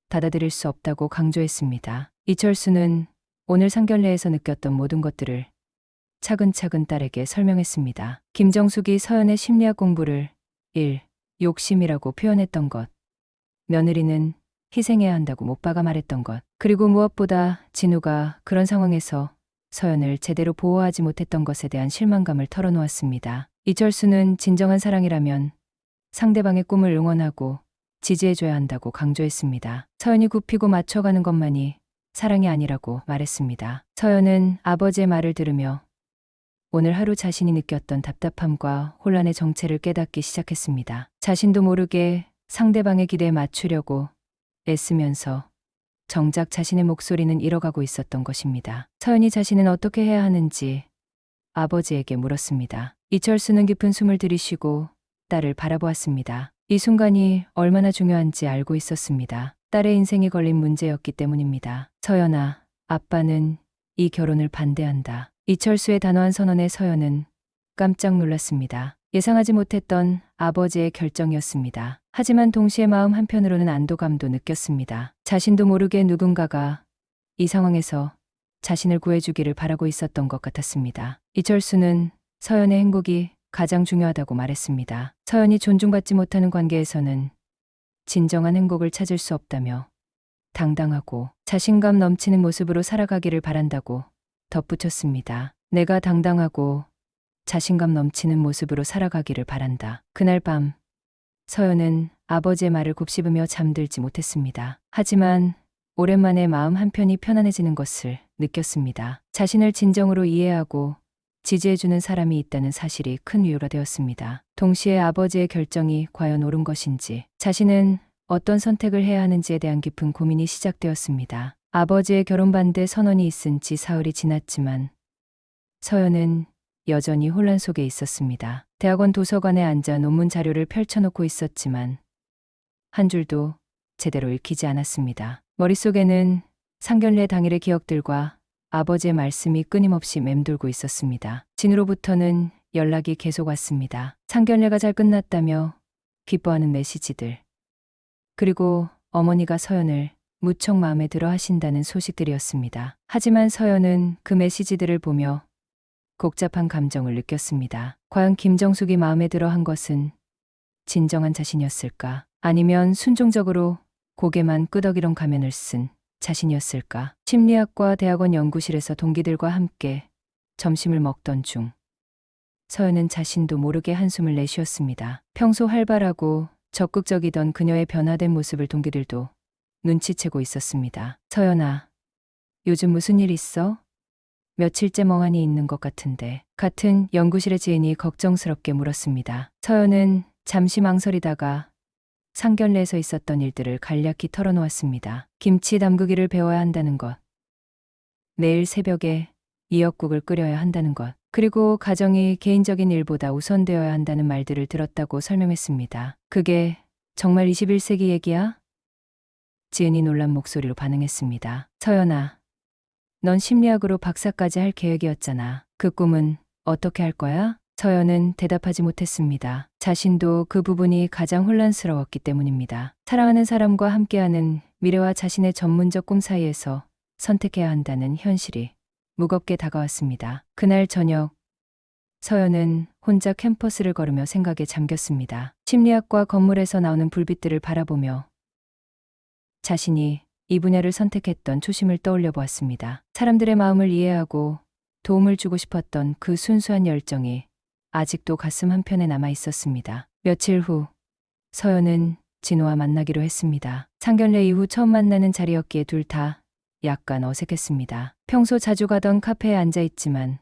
받아들일 수 없다고 강조했습니다. 이철수는 오늘 상견례에서 느꼈던 모든 것들을 차근차근 딸에게 설명했습니다. 김정숙이 서연의 심리학 공부를 욕심이라고 표현했던 것, 며느리는 희생해야 한다고 못 박아 말했던 것, 그리고 무엇보다 진우가 그런 상황에서 서연을 제대로 보호하지 못했던 것에 대한 실망감을 털어놓았습니다. 이철수는 진정한 사랑이라면 상대방의 꿈을 응원하고 지지해줘야 한다고 강조했습니다. 서연이 굽히고 맞춰가는 것만이 사랑이 아니라고 말했습니다. 서연은 아버지의 말을 들으며 오늘 하루 자신이 느꼈던 답답함과 혼란의 정체를 깨닫기 시작했습니다. 자신도 모르게 상대방의 기대에 맞추려고 애쓰면서 정작 자신의 목소리는 잃어가고 있었던 것입니다. 서연이 자신은 어떻게 해야 하는지 아버지에게 물었습니다. 이철수는 깊은 숨을 들이쉬고 딸을 바라보았습니다. 이 순간이 얼마나 중요한지 알고 있었습니다. 딸의 인생이 걸린 문제였기 때문입니다. 서연아, 아빠는 이 결혼을 반대한다. 이철수의 단호한 선언에 서연은 깜짝 놀랐습니다. 예상하지 못했던 아버지의 결정이었습니다. 하지만 동시에 마음 한편으로는 안도감도 느꼈습니다. 자신도 모르게 누군가가 이 상황에서 자신을 구해주기를 바라고 있었던 것 같았습니다. 이철수는 서연의 행복이 가장 중요하다고 말했습니다. 서연이 존중받지 못하는 관계에서는 진정한 행복을 찾을 수 없다며 당당하고 자신감 넘치는 모습으로 살아가기를 바란다고 덧붙였습니다. 내가 당당하고 자신감 넘치는 모습으로 살아가기를 바란다. 그날 밤 서연은 아버지의 말을 곱씹으며 잠들지 못했습니다. 하지만 오랜만에 마음 한편이 편안해지는 것을 느꼈습니다. 자신을 진정으로 이해하고 지지해주는 사람이 있다는 사실이 큰 위로가 되었습니다. 동시에 아버지의 결정이 과연 옳은 것인지, 자신은 어떤 선택을 해야 하는지에 대한 깊은 고민이 시작되었습니다. 아버지의 결혼 반대 선언이 있은 지 사흘이 지났지만 서연은 여전히 혼란 속에 있었습니다. 대학원 도서관에 앉아 논문 자료를 펼쳐놓고 있었지만 한 줄도 제대로 읽히지 않았습니다. 머릿속에는 상견례 당일의 기억들과 아버지의 말씀이 끊임없이 맴돌고 있었습니다. 진우로부터는 연락이 계속 왔습니다. 상견례가 잘 끝났다며 기뻐하는 메시지들, 그리고 어머니가 서연을 무척 마음에 들어 하신다는 소식들이었습니다. 하지만 서연은 그 메시지들을 보며 복잡한 감정을 느꼈습니다. 과연 김정숙이 마음에 들어 한 것은 진정한 자신이었을까? 아니면 순종적으로 고개만 끄덕이던 가면을 쓴 자신이었을까? 심리학과 대학원 연구실에서 동기들과 함께 점심을 먹던 중 서연은 자신도 모르게 한숨을 내쉬었습니다. 평소 활발하고 적극적이던 그녀의 변화된 모습을 동기들도 눈치채고 있었습니다. 서연아, 요즘 무슨 일 있어? 며칠째 멍하니 있는 것 같은데. 같은 연구실의 지인이 걱정스럽게 물었습니다. 서연은 잠시 망설이다가 상견례에서 있었던 일들을 간략히 털어놓았습니다. 김치 담그기를 배워야 한다는 것, 내일 새벽에 미역국을 끓여야 한다는 것, 그리고 가정이 개인적인 일보다 우선되어야 한다는 말들을 들었다고 설명했습니다. 그게 정말 21세기 얘기야? 지은이 놀란 목소리로 반응했습니다. 서연아, 넌 심리학으로 박사까지 할 계획이었잖아. 그 꿈은 어떻게 할 거야? 서연은 대답하지 못했습니다. 자신도 그 부분이 가장 혼란스러웠기 때문입니다. 사랑하는 사람과 함께하는 미래와 자신의 전문적 꿈 사이에서 선택해야 한다는 현실이 무겁게 다가왔습니다. 그날 저녁, 서연은 혼자 캠퍼스를 걸으며 생각에 잠겼습니다. 심리학과 건물에서 나오는 불빛들을 바라보며 자신이 이 분야를 선택했던 초심을 떠올려 보았습니다. 사람들의 마음을 이해하고 도움을 주고 싶었던 그 순수한 열정이 아직도 가슴 한편에 남아 있었습니다. 며칠 후 서연은 진우와 만나기로 했습니다. 상견례 이후 처음 만나는 자리였기에 둘 다 약간 어색했습니다. 평소 자주 가던 카페에 앉아 있지만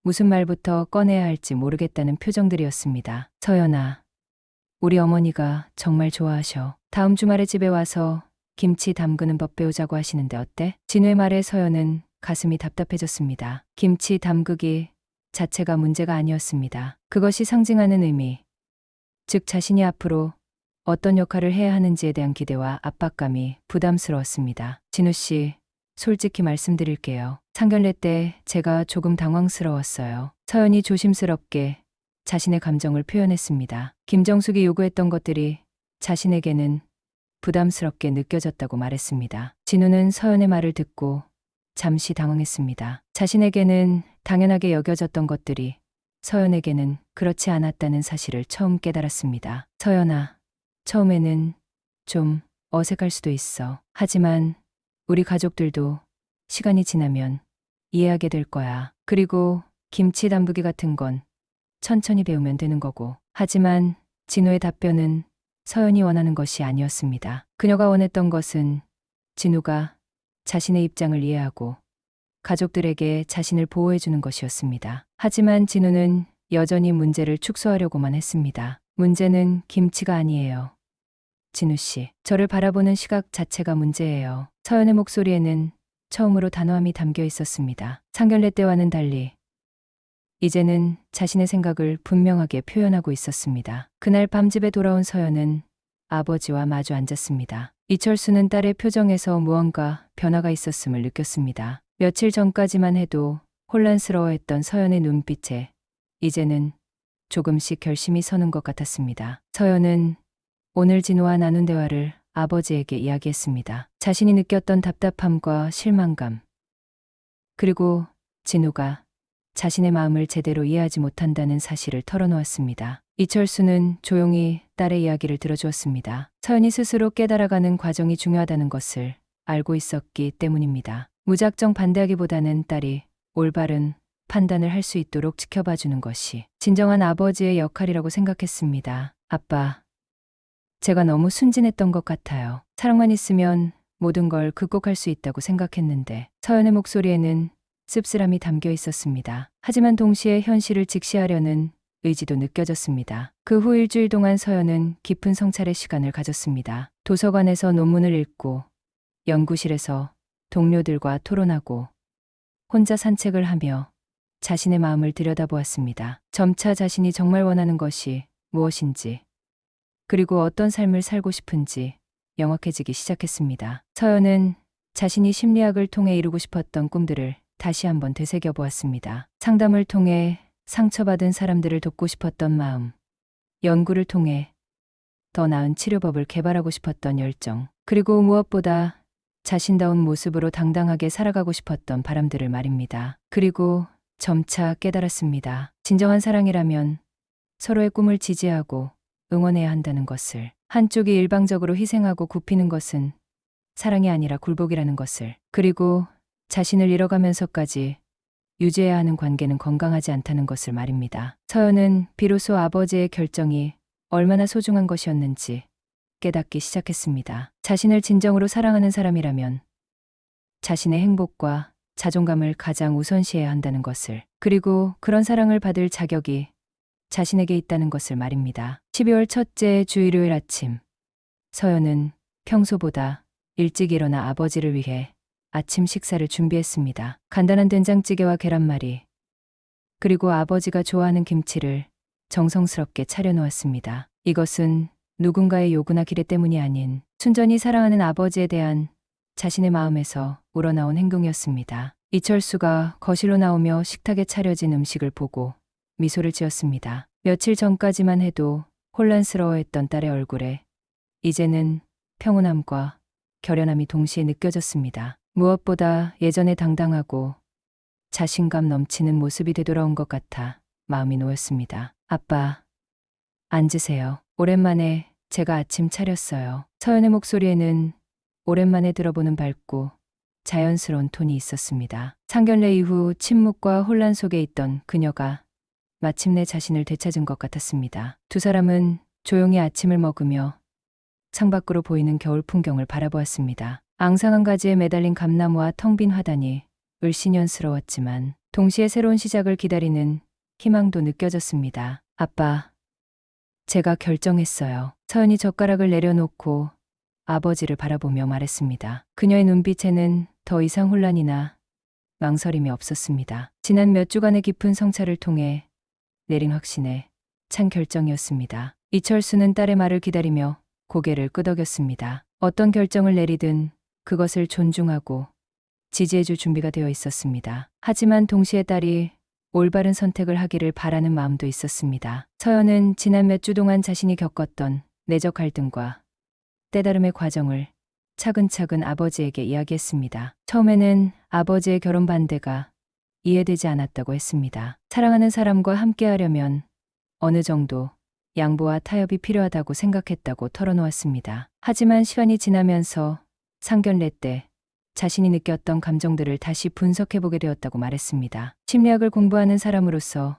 무슨 말부터 꺼내야 할지 모르겠다는 표정들이었습니다. 서연아, 우리 어머니가 정말 좋아하셔. 다음 주말에 집에 와서 김치 담그는 법 배우자고 하시는데 어때? 진우의 말에 서연은 가슴이 답답해졌습니다. 김치 담그기 자체가 문제가 아니었습니다. 그것이 상징하는 의미, 즉 자신이 앞으로 어떤 역할을 해야 하는지에 대한 기대와 압박감이 부담스러웠습니다. 진우 씨, 솔직히 말씀드릴게요. 상견례 때 제가 조금 당황스러웠어요. 서연이 조심스럽게 자신의 감정을 표현했습니다. 김정숙이 요구했던 것들이 자신에게는 부담스럽게 느껴졌다고 말했습니다. 진우는 서연의 말을 듣고 잠시 당황했습니다. 자신에게는 당연하게 여겨졌던 것들이 서연에게는 그렇지 않았다는 사실을 처음 깨달았습니다. 서연아, 처음에는 좀 어색할 수도 있어. 하지만 우리 가족들도 시간이 지나면 이해하게 될 거야. 그리고 김치 담그기 같은 건 천천히 배우면 되는 거고. 하지만 진우의 답변은 서연이 원하는 것이 아니었습니다. 그녀가 원했던 것은 진우가 자신의 입장을 이해하고 가족들에게 자신을 보호해주는 것이었습니다. 하지만 진우는 여전히 문제를 축소하려고만 했습니다. 문제는 김치가 아니에요. 진우 씨, 저를 바라보는 시각 자체가 문제예요. 서연의 목소리에는 처음으로 단호함이 담겨 있었습니다. 상견례 때와는 달리 이제는 자신의 생각을 분명하게 표현하고 있었습니다. 그날 밤 집에 돌아온 서연은 아버지와 마주 앉았습니다. 이철수는 딸의 표정에서 무언가 변화가 있었음을 느꼈습니다. 며칠 전까지만 해도 혼란스러워했던 서연의 눈빛에 이제는 조금씩 결심이 서는 것 같았습니다. 서연은 오늘 진우와 나눈 대화를 아버지에게 이야기했습니다. 자신이 느꼈던 답답함과 실망감, 그리고 진우가 자신의 마음을 제대로 이해하지 못한다는 사실을 털어놓았습니다. 이철수는 조용히 딸의 이야기를 들어주었습니다. 서연이 스스로 깨달아가는 과정이 중요하다는 것을 알고 있었기 때문입니다. 무작정 반대하기보다는 딸이 올바른 판단을 할 수 있도록 지켜봐주는 것이 진정한 아버지의 역할이라고 생각했습니다. 아빠, 제가 너무 순진했던 것 같아요. 사랑만 있으면 모든 걸 극복할 수 있다고 생각했는데. 서연의 목소리에는 씁쓸함이 담겨 있었습니다. 하지만 동시에 현실을 직시하려는 의지도 느껴졌습니다. 그 후 일주일 동안 서연은 깊은 성찰의 시간을 가졌습니다. 도서관에서 논문을 읽고, 연구실에서 동료들과 토론하고, 혼자 산책을 하며 자신의 마음을 들여다보았습니다. 점차 자신이 정말 원하는 것이 무엇인지, 그리고 어떤 삶을 살고 싶은지 명확해지기 시작했습니다. 서연은 자신이 심리학을 통해 이루고 싶었던 꿈들을 다시 한번 되새겨 보았습니다. 상담을 통해 상처받은 사람들을 돕고 싶었던 마음, 연구를 통해 더 나은 치료법을 개발하고 싶었던 열정, 그리고 무엇보다 자신다운 모습으로 당당하게 살아가고 싶었던 바람들을 말입니다. 그리고 점차 깨달았습니다. 진정한 사랑이라면 서로의 꿈을 지지하고 응원해야 한다는 것을. 한쪽이 일방적으로 희생하고 굽히는 것은 사랑이 아니라 굴복이라는 것을. 그리고 자신을 잃어가면서까지 유지해야 하는 관계는 건강하지 않다는 것을 말입니다. 서연은 비로소 아버지의 결정이 얼마나 소중한 것이었는지 깨닫기 시작했습니다. 자신을 진정으로 사랑하는 사람이라면 자신의 행복과 자존감을 가장 우선시해야 한다는 것을. 그리고 그런 사랑을 받을 자격이 자신에게 있다는 것을 말입니다. 12월 첫째 주 일요일 아침, 서연은 평소보다 일찍 일어나 아버지를 위해 아침 식사를 준비했습니다. 간단한 된장찌개와 계란말이, 그리고 아버지가 좋아하는 김치를 정성스럽게 차려놓았습니다. 이것은 누군가의 요구나 기대 때문이 아닌 순전히 사랑하는 아버지에 대한 자신의 마음에서 우러나온 행동이었습니다. 이철수가 거실로 나오며 식탁에 차려진 음식을 보고 미소를 지었습니다. 며칠 전까지만 해도 혼란스러워했던 딸의 얼굴에 이제는 평온함과 결연함이 동시에 느껴졌습니다. 무엇보다 예전에 당당하고 자신감 넘치는 모습이 되돌아온 것 같아 마음이 놓였습니다. 아빠, 앉으세요. 오랜만에 제가 아침 차렸어요. 서연의 목소리에는 오랜만에 들어보는 밝고 자연스러운 톤이 있었습니다. 상견례 이후 침묵과 혼란 속에 있던 그녀가 마침내 자신을 되찾은 것 같았습니다. 두 사람은 조용히 아침을 먹으며 창밖으로 보이는 겨울 풍경을 바라보았습니다. 앙상한 가지에 매달린 감나무와 텅 빈 화단이 을씨년스러웠지만 동시에 새로운 시작을 기다리는 희망도 느껴졌습니다. 아빠, 제가 결정했어요. 서연이 젓가락을 내려놓고 아버지를 바라보며 말했습니다. 그녀의 눈빛에는 더 이상 혼란이나 망설임이 없었습니다. 지난 몇 주간의 깊은 성찰을 통해 내린 확신의 찬 결정이었습니다. 이철수는 딸의 말을 기다리며 고개를 끄덕였습니다. 어떤 결정을 내리든 그것을 존중하고 지지해줄 준비가 되어 있었습니다. 하지만 동시에 딸이 올바른 선택을 하기를 바라는 마음도 있었습니다. 서연은 지난 몇 주 동안 자신이 겪었던 내적 갈등과 때다름의 과정을 차근차근 아버지에게 이야기했습니다. 처음에는 아버지의 결혼 반대가 이해되지 않았다고 했습니다. 사랑하는 사람과 함께하려면 어느 정도 양보와 타협이 필요하다고 생각했다고 털어놓았습니다. 하지만 시간이 지나면서 상견례 때 자신이 느꼈던 감정들을 다시 분석해보게 되었다고 말했습니다. 심리학을 공부하는 사람으로서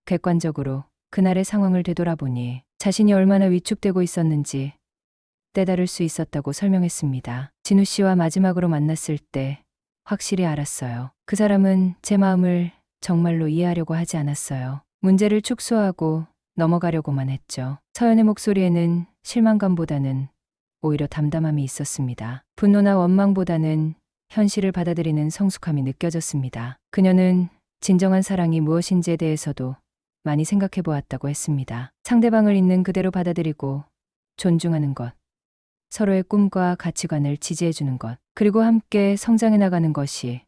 객관적으로 그날의 상황을 되돌아보니 자신이 얼마나 위축되고 있었는지 깨달을 수 있었다고 설명했습니다. 진우 씨와 마지막으로 만났을 때 확실히 알았어요. 그 사람은 제 마음을 정말로 이해하려고 하지 않았어요. 문제를 축소하고 넘어가려고만 했죠. 서연의 목소리에는 실망감보다는 오히려 담담함이 있었습니다. 분노나 원망보다는 현실을 받아들이는 성숙함이 느껴졌습니다. 그녀는 진정한 사랑이 무엇인지에 대해서도 많이 생각해 보았다고 했습니다. 상대방을 있는 그대로 받아들이고 존중하는 것, 서로의 꿈과 가치관을 지지해주는 것, 그리고 함께 성장해 나가는 것이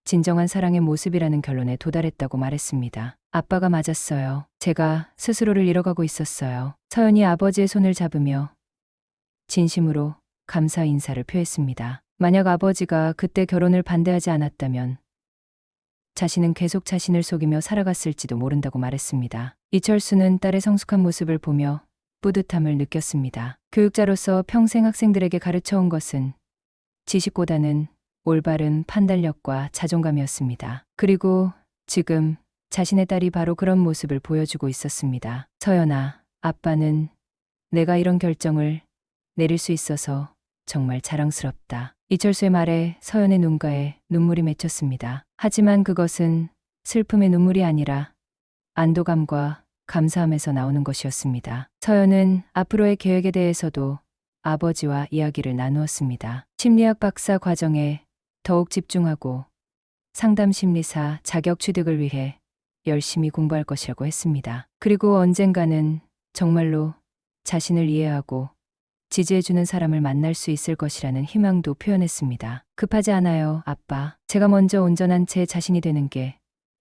진정한 사랑의 모습이라는 결론에 도달했다고 말했습니다. 아빠가 맞았어요. 제가 스스로를 잃어가고 있었어요. 서연이 아버지의 손을 잡으며 진심으로 감사 인사를 표했습니다. 만약 아버지가 그때 결혼을 반대하지 않았다면 자신은 계속 자신을 속이며 살아갔을지도 모른다고 말했습니다. 이철수는 딸의 성숙한 모습을 보며 뿌듯함을 느꼈습니다. 교육자로서 평생 학생들에게 가르쳐온 것은 지식보다는 올바른 판단력과 자존감이었습니다. 그리고 지금 자신의 딸이 바로 그런 모습을 보여주고 있었습니다. 서연아, 아빠는 내가 이런 결정을 내릴 수 있어서 정말 자랑스럽다. 이철수의 말에 서연의 눈가에 눈물이 맺혔습니다. 하지만 그것은 슬픔의 눈물이 아니라 안도감과 감사함에서 나오는 것이었습니다. 서연은 앞으로의 계획에 대해서도 아버지와 이야기를 나누었습니다. 심리학 박사 과정에 더욱 집중하고 상담 심리사 자격 취득을 위해 열심히 공부할 것이라고 했습니다. 그리고 언젠가는 정말로 자신을 이해하고 지지해주는 사람을 만날 수 있을 것이라는 희망도 표현했습니다. 급하지 않아요, 아빠. 제가 먼저 온전한 제 자신이 되는 게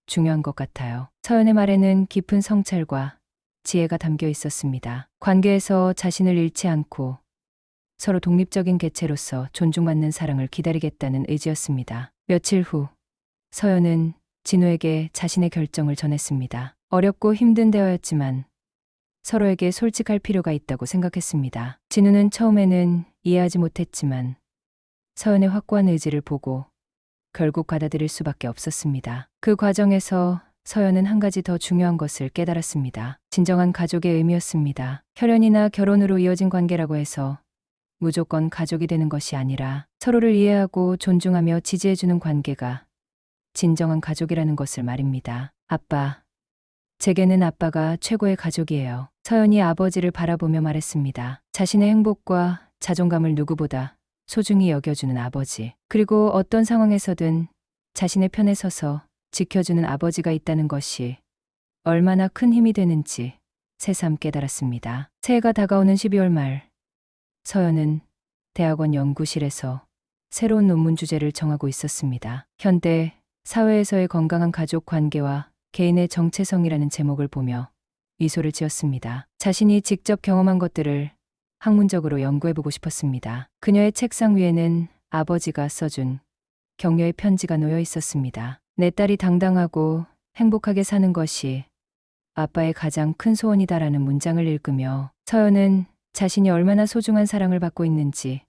중요한 것 같아요. 서연의 말에는 깊은 성찰과 지혜가 담겨 있었습니다. 관계에서 자신을 잃지 않고 서로 독립적인 개체로서 존중받는 사랑을 기다리겠다는 의지였습니다. 며칠 후 서연은 진우에게 자신의 결정을 전했습니다. 어렵고 힘든 대화였지만 서로에게 솔직할 필요가 있다고 생각했습니다. 진우는 처음에는 이해하지 못했지만 서연의 확고한 의지를 보고 결국 받아들일 수밖에 없었습니다. 그 과정에서 서연은 한 가지 더 중요한 것을 깨달았습니다. 진정한 가족의 의미였습니다. 혈연이나 결혼으로 이어진 관계라고 해서 무조건 가족이 되는 것이 아니라 서로를 이해하고 존중하며 지지해주는 관계가 진정한 가족이라는 것을 말입니다. 아빠, 제게는 아빠가 최고의 가족이에요. 서연이 아버지를 바라보며 말했습니다. 자신의 행복과 자존감을 누구보다 소중히 여겨주는 아버지, 그리고 어떤 상황에서든 자신의 편에 서서 지켜주는 아버지가 있다는 것이 얼마나 큰 힘이 되는지 새삼 깨달았습니다. 새해가 다가오는 12월 말, 서연은 대학원 연구실에서 새로운 논문 주제를 정하고 있었습니다. 현대 사회에서의 건강한 가족 관계와 개인의 정체성이라는 제목을 보며 미소를 지었습니다. 자신이 직접 경험한 것들을 학문적으로 연구해보고 싶었습니다. 그녀의 책상 위에는 아버지가 써준 격려의 편지가 놓여 있었습니다. 내 딸이 당당하고 행복하게 사는 것이 아빠의 가장 큰 소원이다라는 문장을 읽으며 서연은 자신이 얼마나 소중한 사랑을 받고 있는지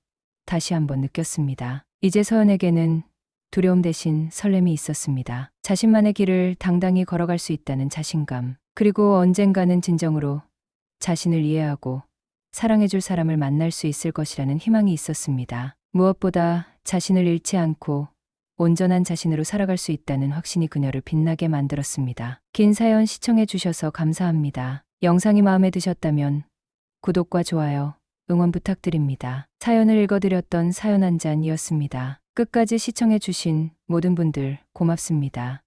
다시 한번 느꼈습니다. 이제 서연에게는 두려움 대신 설렘이 있었습니다. 자신만의 길을 당당히 걸어갈 수 있다는 자신감, 그리고 언젠가는 진정으로 자신을 이해하고 사랑해줄 사람을 만날 수 있을 것이라는 희망이 있었습니다. 무엇보다 자신을 잃지 않고 온전한 자신으로 살아갈 수 있다는 확신이 그녀를 빛나게 만들었습니다. 긴 사연 시청해 주셔서 감사합니다. 영상이 마음에 드셨다면 구독과 좋아요, 응원 부탁드립니다. 사연을 읽어드렸던 사연 한 잔이었습니다. 끝까지 시청해 주신 모든 분들 고맙습니다.